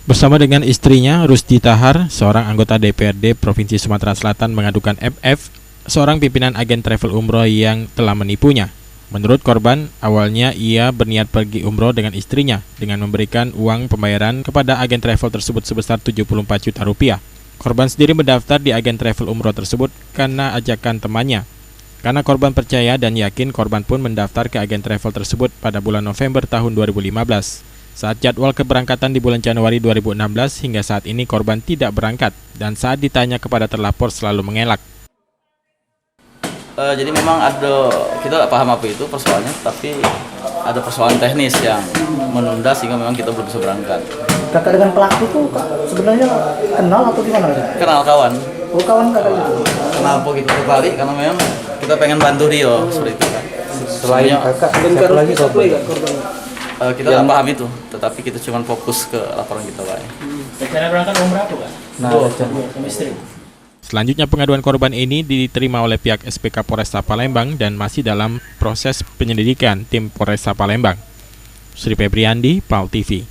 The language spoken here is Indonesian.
Bersama dengan istrinya, Rusdi Tahar, seorang anggota DPRD Provinsi Sumatera Selatan mengadukan FF, seorang pimpinan agen travel umroh yang telah menipunya. Menurut korban, awalnya ia berniat pergi umroh dengan istrinya dengan memberikan uang pembayaran kepada agen travel tersebut sebesar 74 juta rupiah. Korban sendiri mendaftar di agen travel umroh tersebut karena ajakan temannya. Karena korban percaya dan yakin, korban pun mendaftar ke agen travel tersebut pada bulan November tahun 2015. Saat jadwal keberangkatan di bulan Januari 2016, hingga saat ini korban tidak berangkat, dan saat ditanya kepada terlapor selalu mengelak. Jadi memang kita paham apa itu persoalannya, tapi ada persoalan teknis yang menunda sehingga memang kita belum bisa berangkat. Kakak dengan pelaku tuh sebenarnya kenal atau gimana? Kenal kawan. Oh, kawan kakak itu. Kenapa gitu terbalik? Karena memang kita pengen bantu dia seperti itu kan. Selain kakak, siapa lagi korban? Kita nggak paham itu, tetapi kita cuma fokus ke laporan kita Pak. Rencana berangkat umrah apa Pak? Nah, istri. Selanjutnya pengaduan korban ini diterima oleh pihak SPK Polresta Palembang dan masih dalam proses penyelidikan tim Polresta Palembang. Sri Febriandi, PAL TV.